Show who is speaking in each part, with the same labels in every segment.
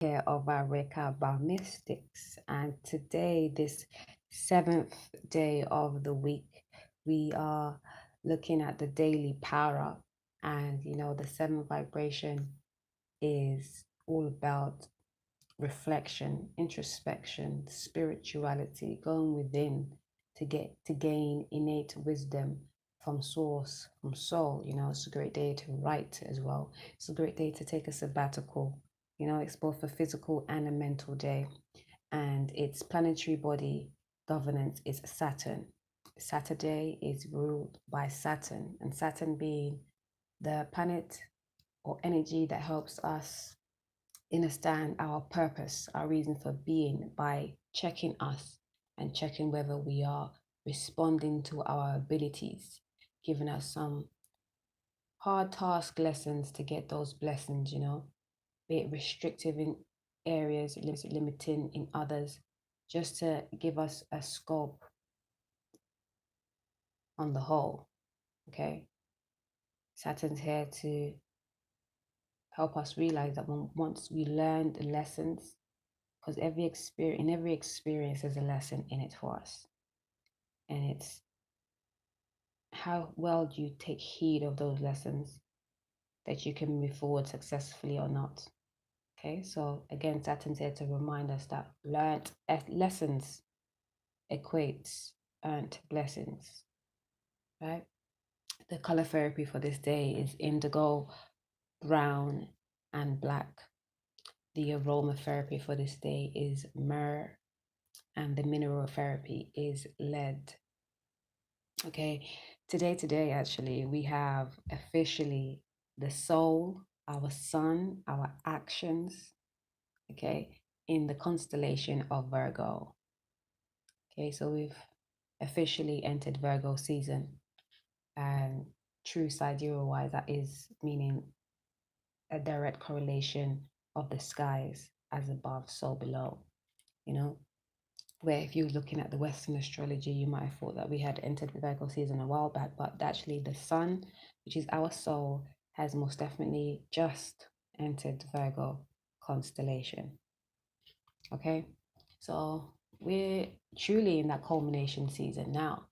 Speaker 1: Here of our recap about mystics, and today, this seventh day of the week, we are looking at the daily PowRa, and the seventh vibration is all about reflection, introspection, spirituality, going within to gain innate wisdom from source, from soul. It's a great day to write as well. It's a great day to take a sabbatical. It's both a physical and a mental day. And its planetary body governance is Saturn. Saturday is ruled by Saturn, and Saturn being the planet or energy that helps us understand our purpose, our reason for being by checking us and checking whether we are responding to our abilities, giving us some hard task lessons to get those blessings, be it restrictive in areas, limiting in others, just to give us a scope on the whole. Okay. Saturn's here to help us realize that once we learn the lessons, because in every experience there's a lesson in it for us, and it's how well do you take heed of those lessons that you can move forward successfully or not. Okay, so again, Saturn's here to remind us that learned lessons equates earned blessings, right? The color therapy for this day is indigo, brown, and black. The aroma therapy for this day is myrrh, and the mineral therapy is lead. Okay, today, actually, we have officially the soul, our sun, our actions, okay, in the constellation of Virgo. Okay, so we've officially entered Virgo season, and true sidereal wise, that is meaning a direct correlation of the skies as above, so below, where if you were looking at the Western astrology, you might have thought that we had entered the Virgo season a while back, but actually the sun, which is our soul, has most definitely just entered Virgo constellation. Okay, so we're truly in that culmination season now.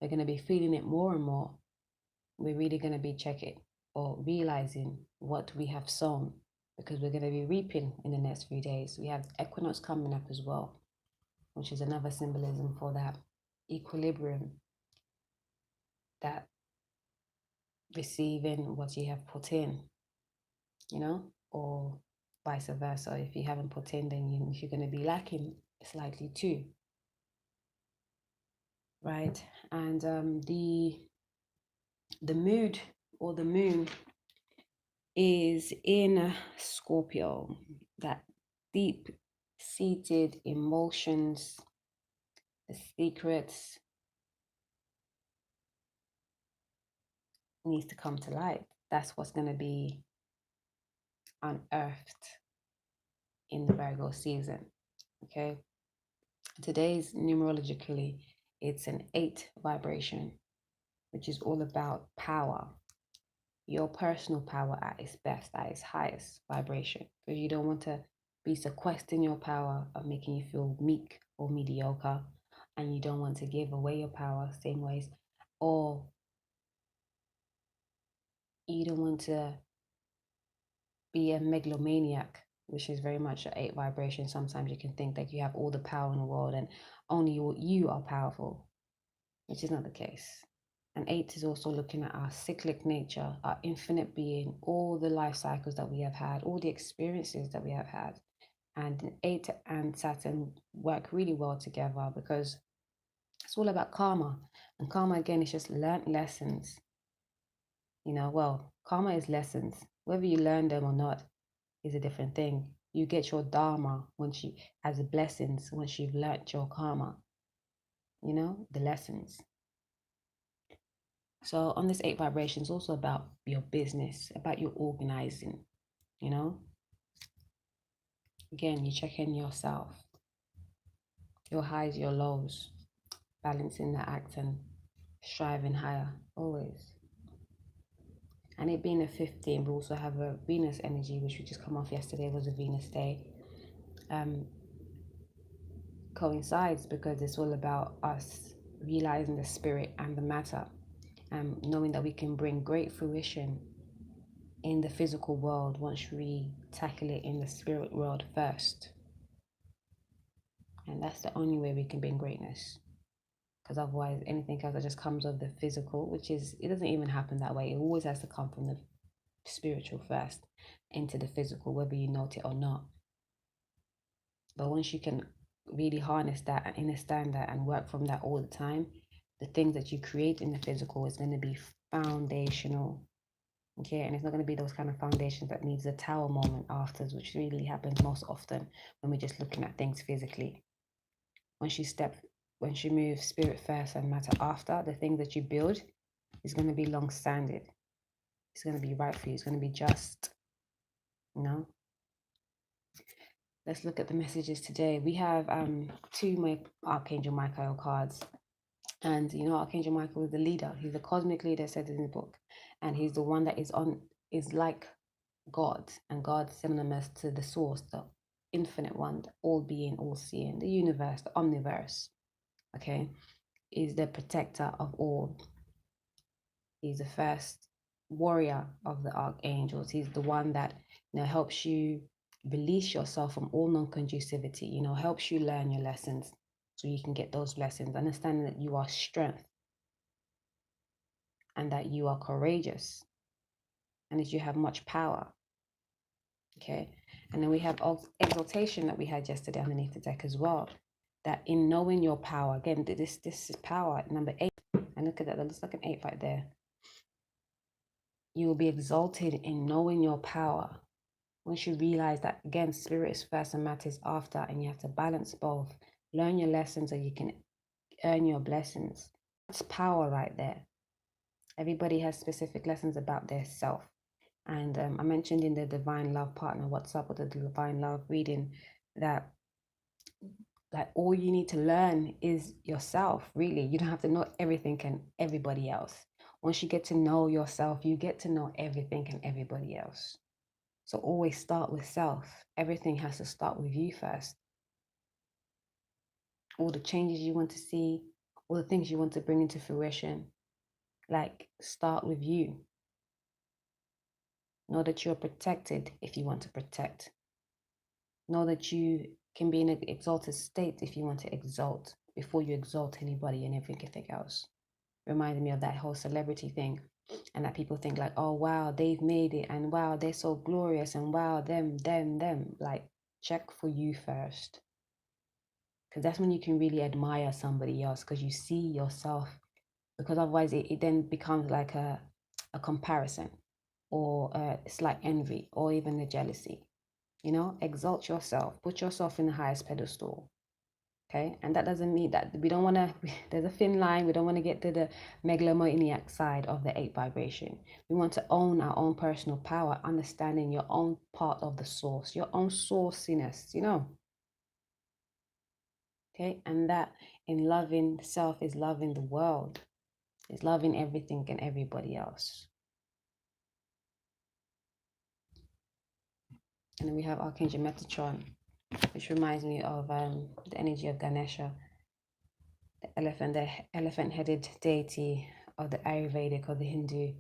Speaker 1: We're going to be feeling it more and more. We're really going to be checking or realizing what we have sown, because we're going to be reaping in the next few days. We have equinox coming up as well, which is another symbolism for that equilibrium, that receiving what you have put in, or vice versa. If you haven't put in, then you're going to be lacking slightly too, right? And the mood or the moon is in Scorpio, that deep seated emotions, the secrets needs to come to light. That's what's going to be unearthed in the Virgo season. Okay, today's numerologically, it's an 8 vibration, which is all about power, your personal power at its best, at its highest vibration, because you don't want to be sequestering your power of making you feel meek or mediocre, and you don't want to give away your power same ways, or you don't want to be a megalomaniac, which is very much an 8 vibration. Sometimes you can think that you have all the power in the world and only you are powerful, which is not the case. And 8 is also looking at our cyclic nature, our infinite being, all the life cycles that we have had, all the experiences that we have had. And 8 and Saturn work really well together, because it's all about karma. And karma, again, is just learned lessons. Karma is lessons. Whether you learn them or not is a different thing. You get your dharma as a blessings once you've learnt your karma, the lessons. So on this 8 vibration, it's also about your business, about your organizing, Again, you check in yourself, your highs, your lows, balancing the act and striving higher, always. And it being a 15, we also have a Venus energy, which we just come off yesterday, was a Venus day. um, coincides, because it's all about us realizing the spirit and the matter, knowing that we can bring great fruition in the physical world once we tackle it in the spirit world first. And that's the only way we can bring greatness. Because otherwise, anything else that just comes of the physical, which is, it doesn't even happen that way. It always has to come from the spiritual first into the physical, whether you note it or not. But once you can really harness that and understand that and work from that all the time, the things that you create in the physical is going to be foundational. Okay, and it's not going to be those kind of foundations that needs a tower moment afterwards, which really happens most often when we're just looking at things physically. Once you move spirit first and matter after, the things that you build is going to be long-standing. It's going to be right for you. It's going to be just, you know. Let's look at the messages today. We have two Archangel Michael cards. And you know, Archangel Michael is the leader. He's the cosmic leader, said in the book. And he's the one that is like God. And God synonymous to the source, the infinite one, the all being, all seeing, the universe, the omniverse. Okay. Is the protector of all. He's the first warrior of the archangels. He's the one that, you know, helps you release yourself from all non-conducivity, you know, helps you learn your lessons so you can get those blessings, understanding that you are strength and that you are courageous and that you have much power. Okay. And then we have exaltation that we had yesterday underneath the deck as well. That in knowing your power, again, this is power, number 8. And look at that, that looks like an 8 right there. You will be exalted in knowing your power. Once you realize that, again, spirit is first and matter is after, and you have to balance both. Learn your lessons so you can earn your blessings. That's power right there. Everybody has specific lessons about their self. And I mentioned in the Divine Love Partner, What's Up with the Divine Love reading, that all you need to learn is yourself, really. You don't have to know everything and everybody else. Once you get to know yourself, you get to know everything and everybody else. So always start with self. Everything has to start with you first. All the changes you want to see, all the things you want to bring into fruition, like, start with you. Know that you're protected if you want to protect. Know that you can be in an exalted state if you want to exalt before you exalt anybody and everything else. Reminded me of that whole celebrity thing, and that people think like, oh wow, they've made it, and wow, they're so glorious, and wow, them. Like, check for you first, because that's when you can really admire somebody else, because you see yourself. Because otherwise it then becomes like a comparison, or a slight envy, or even a jealousy. You know, exalt yourself, put yourself in the highest pedestal. Okay, and that doesn't mean that we don't want to, there's a thin line. We don't want to get to the megalomaniac side of the 8 vibration. We want to own our own personal power, understanding your own part of the source, your own sourciness, you know. Okay, and that in loving self is loving the world, is loving everything and everybody else. And then we have Archangel Metatron, which reminds me of the energy of Ganesha, the elephant-headed deity of the Ayurvedic or the Hindu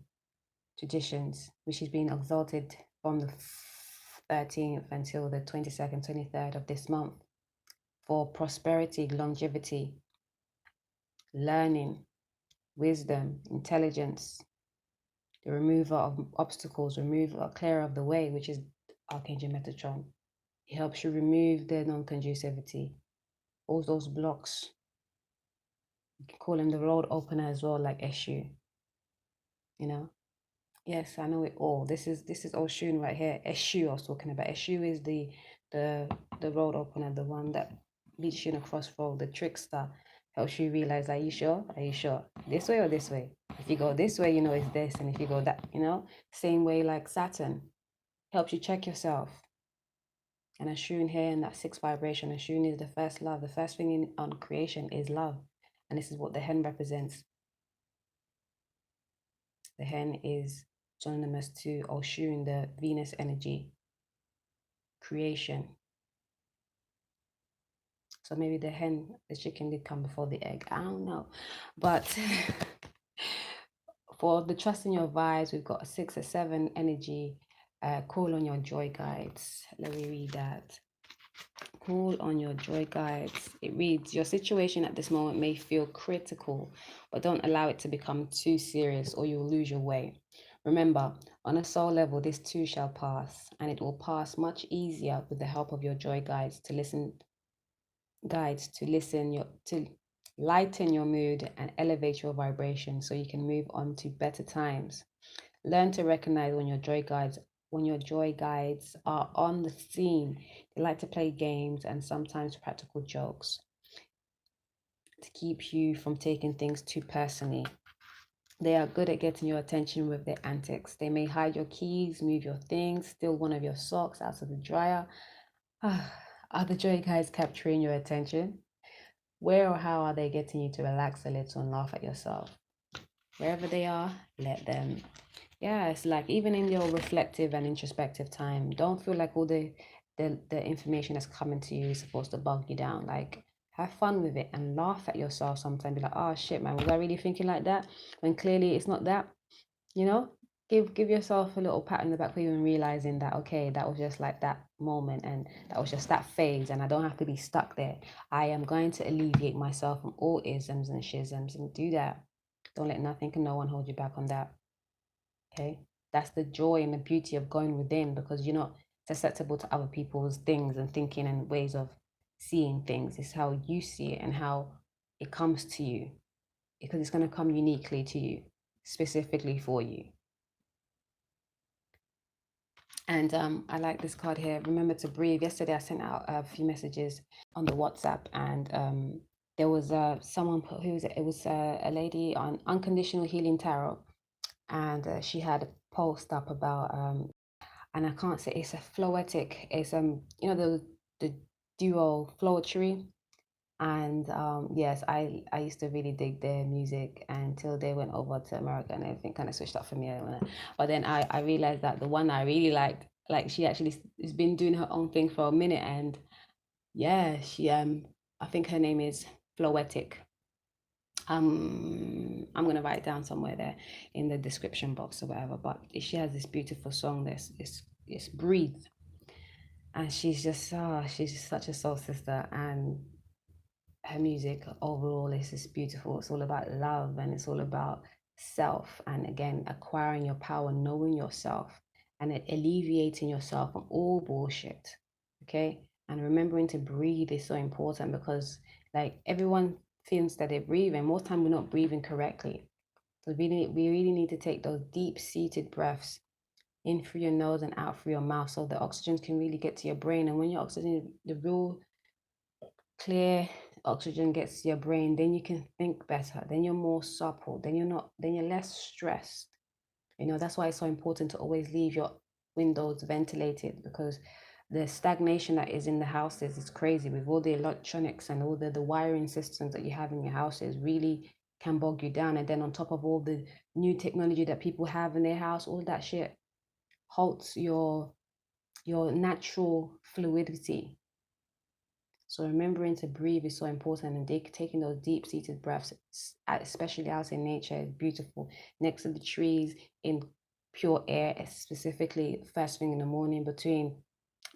Speaker 1: traditions, which is being exalted from the 13th until the 22nd, 23rd of this month for prosperity, longevity, learning, wisdom, intelligence, the removal of obstacles, clear of the way, which is Archangel Metatron. It helps you remove the non-conducivity, all those blocks. You can call him the road opener as well, like Eshu. You know? Yes, I know it all. This is Oshun right here. Eshu I was talking about. Eshu is the road opener, the one that leads you in a crossroad, the trickster. Helps you realize, are you sure? Are you sure? This way or this way? If you go this way, you know it's this. And if you go that, you know, same way like Saturn. Helps you check yourself. And Ashun here in that 6th vibration, Ashun is the first love. The first thing on creation is love. And this is what the hen represents. The hen is synonymous to Oshun, the Venus energy, creation. So maybe the chicken did come before the egg. I don't know. But for the trust in your vibes, we've got a 6 or 7 energy. Call on your joy guides. Let me read that. Call on your joy guides. It reads, your situation at this moment may feel critical, but don't allow it to become too serious or you'll lose your way. Remember, on a soul level, this too shall pass, and it will pass much easier with the help of your joy guides to lighten your mood and elevate your vibration so you can move on to better times. Learn to recognize when your joy guides are on the scene. They like to play games and sometimes practical jokes to keep you from taking things too personally. They are good at getting your attention with their antics. They may hide your keys, move your things, steal one of your socks out of the dryer. Are the joy guides capturing your attention? Where or how are they getting you to relax a little and laugh at yourself? Wherever they are, let them. Yeah, it's like even in your reflective and introspective time, don't feel like all the information that's coming to you is supposed to bug you down. Like, have fun with it and laugh at yourself sometimes. Be like, oh shit, man, was I really thinking like that? When clearly it's not that, you know? Give yourself a little pat in the back for you and realizing that, okay, that was just like that moment and that was just that phase and I don't have to be stuck there. I am going to alleviate myself from all isms and schisms and do that. Don't let nothing and no one hold you back on that. Okay, that's the joy and the beauty of going within, because you're not susceptible to other people's things and thinking and ways of seeing things. It's how you see it and how it comes to you, because it's going to come uniquely to you, specifically for you. And I like this card here. Remember to breathe. Yesterday I sent out a few messages on the WhatsApp, and there was someone it was a lady on Unconditional Healing Tarot, and she had a post up about and I can't say it's a Floetic. It's you know the duo Floetry, and yes, I used to really dig their music until they went over to America and everything kind of switched up for me. But then I realized that the one I really liked, like she actually has been doing her own thing for a minute, and yeah, she I think her name is Floetic. I'm gonna write it down somewhere there in the description box or whatever. But she has this beautiful song. It's Breathe, and she's just such a soul sister, and her music overall is just beautiful. It's all about love and it's all about self, and again acquiring your power, knowing yourself, and alleviating yourself from all bullshit. Okay, and remembering to breathe is so important, because like everyone thinks that they're breathing, most time we're not breathing correctly. So we really need to take those deep seated breaths in through your nose and out through your mouth, so the oxygen can really get to your brain. And when your oxygen, the real clear oxygen gets to your brain, then you can think better, then you're more supple, then you're less stressed. That's why it's so important to always leave your windows ventilated, because the stagnation that is in the houses is crazy. With all the electronics and all the wiring systems that you have in your houses, really can bog you down. And then on top of all the new technology that people have in their house, all that shit halts your natural fluidity. So remembering to breathe is so important, and taking those deep-seated breaths, especially out in nature, is beautiful. Next to the trees, in pure air, specifically first thing in the morning,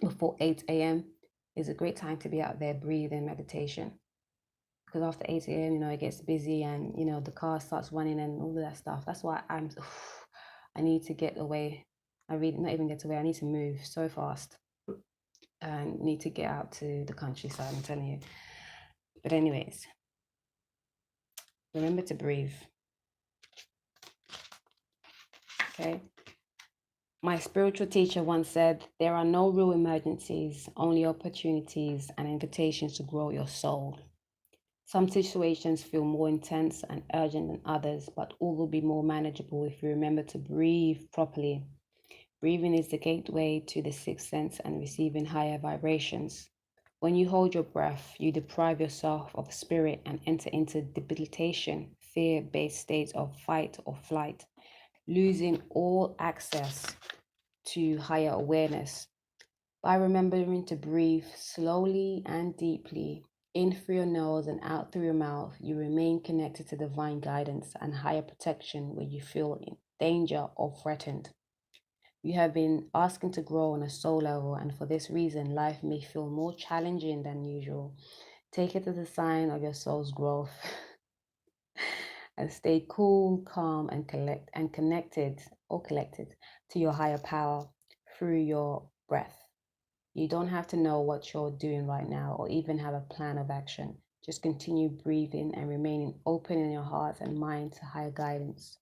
Speaker 1: before 8 a.m. is a great time to be out there breathing meditation. Because after 8 a.m., it gets busy, and the car starts running and all of that stuff. That's why I need to get away. I really not even get away. I need to move so fast. And need to get out to the countryside, I'm telling you. But anyways, remember to breathe. Okay. My spiritual teacher once said, there are no real emergencies, only opportunities and invitations to grow your soul. Some situations feel more intense and urgent than others, but all will be more manageable if you remember to breathe properly. Breathing is the gateway to the sixth sense and receiving higher vibrations. When you hold your breath, you deprive yourself of spirit and enter into debilitation, fear-based states of fight or flight, losing all access to higher awareness. By remembering to breathe slowly and deeply, In through your nose and out through your mouth, you remain connected to divine guidance and higher protection when you feel in danger or threatened. You have been asking to grow on a soul level, and for this reason, life may feel more challenging than usual. Take it as a sign of your soul's growth. And stay cool, calm, and connected to your higher power through your breath. You don't have to know what you're doing right now or even have a plan of action. Just continue breathing and remaining open in your heart and mind to higher guidance.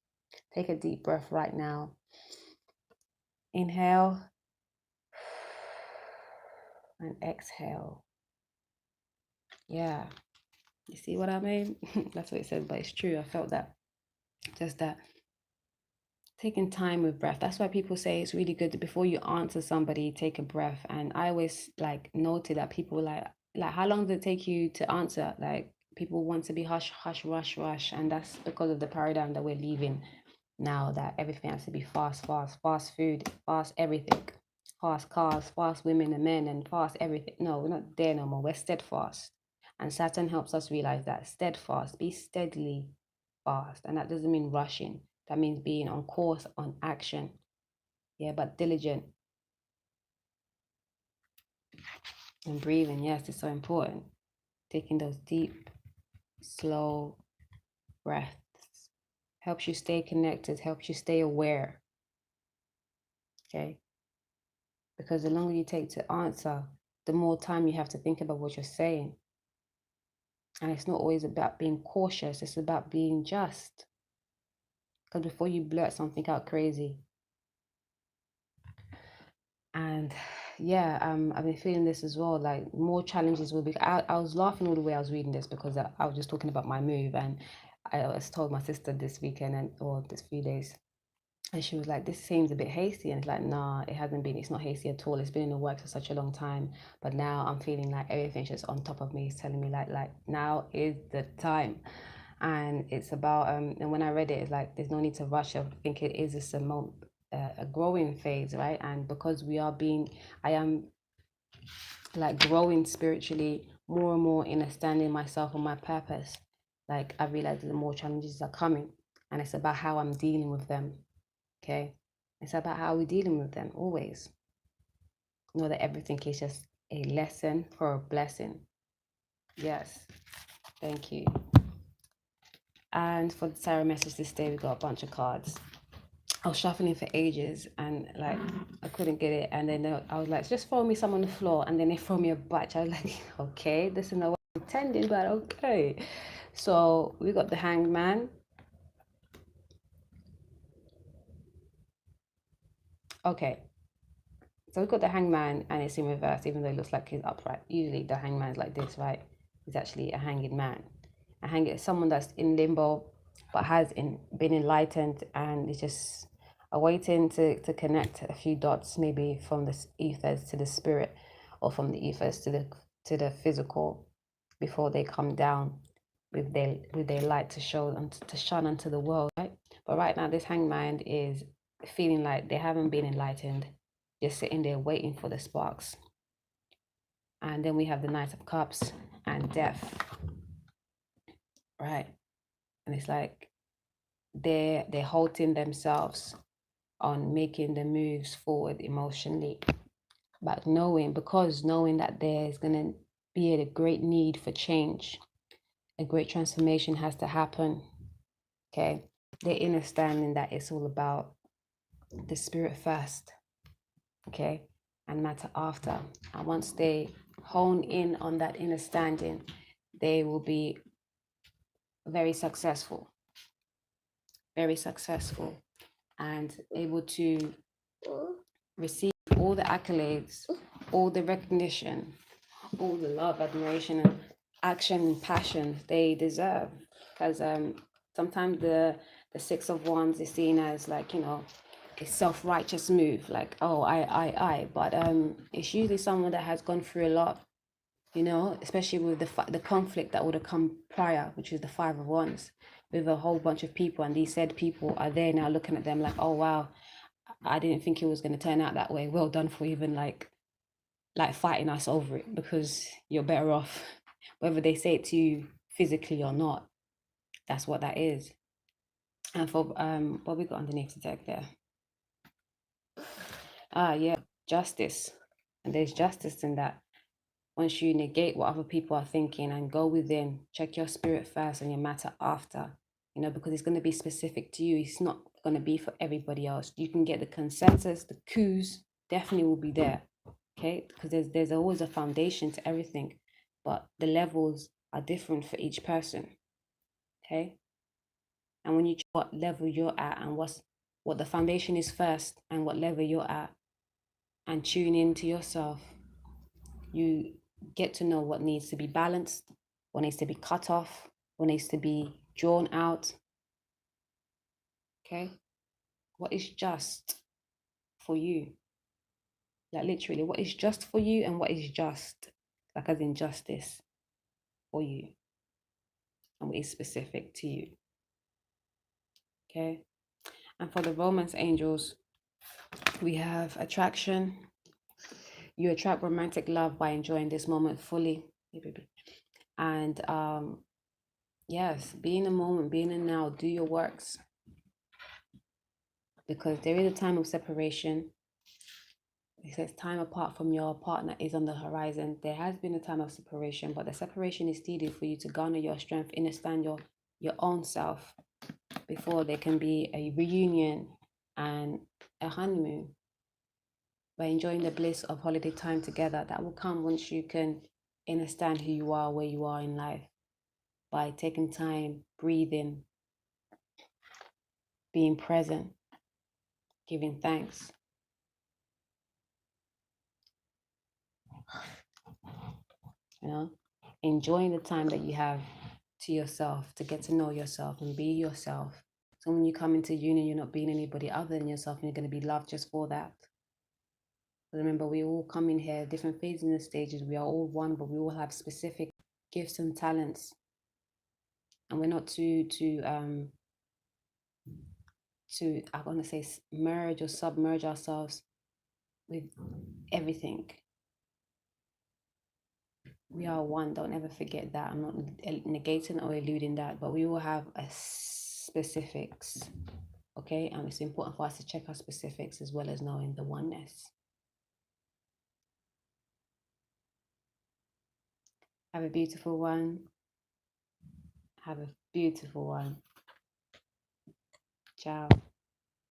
Speaker 1: Take a deep breath right now. Inhale and exhale. Yeah. You see what I mean? That's what it says, but it's true. I felt that. Just that taking time with breath. That's why people say it's really good before you answer somebody, take a breath. And I always like noted that people like how long does it take you to answer? Like people want to be hush, hush, rush, rush. And that's because of the paradigm that we're leaving now, that everything has to be fast, fast, fast food, fast everything, fast cars, fast women and men, and fast everything. No, we're not there no more. We're steadfast. And Saturn helps us realize that steadfast, be steadily fast. And that doesn't mean rushing. That means being on course, on action. Yeah, but diligent. And breathing, yes, it's so important. Taking those deep, slow breaths helps you stay connected, helps you stay aware. Okay? Because the longer you take to answer, the more time you have to think about what you're saying. And it's not always about being cautious, it's about being just. Because before you blurt something out crazy. And yeah, I've been feeling this as well. Like more challenges will be. I was laughing all the way I was reading this because I was just talking about my move, and I was told my sister this weekend or this few days, and she was like, "This seems a bit hasty," and it's like, "Nah, it hasn't been. It's not hasty at all. It's been in the works for such a long time, but now I'm feeling like everything's just on top of me. It's telling me like now is the time." And it's about and when I read it, it's like there's no need to rush. I think it is just a growing phase, right? And because I am like growing spiritually more and more in understanding myself and my purpose. Like I realize the more challenges are coming, and it's about how I'm dealing with them. Okay, it's about how we're dealing with them always. Know that everything is just a lesson for a blessing. Yes, thank you. And for the Sarah message this day, we got a bunch of cards. I was shuffling for ages and like I couldn't get it. And then I was like, just throw me some on the floor. And then they throw me a batch. I was like, okay, this is not what I'm intending, but okay. So we got the Hanged Man. Okay. So we've got the Hanged Man and it's in reverse, even though it looks like he's upright. Usually the Hanged Man is like this, right? He's actually a hanging man. A hanging is someone that's in limbo, but has been enlightened and is just awaiting to connect a few dots, maybe from the ethers to the spirit, or from the ethers to the physical, before they come down with their light to show and to shine onto the world, right? But right now, this hanged mind is feeling like they haven't been enlightened, just sitting there waiting for the sparks. And then we have the Knight of Cups and Death, right? And it's like they're halting themselves on making the moves forward emotionally, but knowing that there's going to be a great need for change, a great transformation has to happen. Okay, they're understanding that it's all about the spirit first, okay, and matter after. And once they hone in on that understanding, they will be very successful and able to receive all the accolades, all the recognition, all the love, admiration, and action and passion they deserve. Because sometimes the Six of Wands is seen as like, you know, a self-righteous move, like, oh, I. But it's usually someone that has gone through a lot, you know, especially with the conflict that would have come prior, which is the Five of Wands, with a whole bunch of people. And these said people are there now looking at them like, oh, wow, I didn't think it was going to turn out that way. Well done for even like fighting us over it, because you're better off Whether they say it to you physically or not, that's what that is. And for what we got underneath the deck there. Yeah, justice. And there's justice in that. Once you negate what other people are thinking and go within, check your spirit first and your matter after, you know, because it's going to be specific to you. It's not going to be for everybody else. You can get the consensus, the coups definitely will be there, okay? Because there's always a foundation to everything, but the levels are different for each person, okay? And when you check what level you're at and what the foundation is first and what level you're at, and tune into yourself, you get to know what needs to be balanced, what needs to be cut off, what needs to be drawn out. Okay? What is just for you? Like literally, what is just for you and what is just, like as in justice for you, and what is specific to you. Okay? And for the romance angels, we have attraction. You attract romantic love by enjoying this moment fully. And yes, be in the moment, be in the now, do your works. Because there is a time of separation. It says time apart from your partner is on the horizon. There has been a time of separation, but the separation is needed for you to garner your strength, understand your own self before there can be a reunion and a honeymoon. By enjoying the bliss of holiday time together, that will come once you can understand who you are, where you are in life. By taking time, breathing, being present, giving thanks. You know, enjoying the time that you have to yourself, to get to know yourself and be yourself. So when you come into union, you're not being anybody other than yourself, and you're going to be loved just for that. But remember, we all come in here, different phases and stages. We are all one, but we all have specific gifts and talents. And we're not I want to say, merge or submerge ourselves with everything. We are one. Don't ever forget that. I'm not negating or eluding that, but we all have a specifics. Okay, and it's important for us to check our specifics as well as knowing the oneness. Have a beautiful one. Have a beautiful one. Ciao.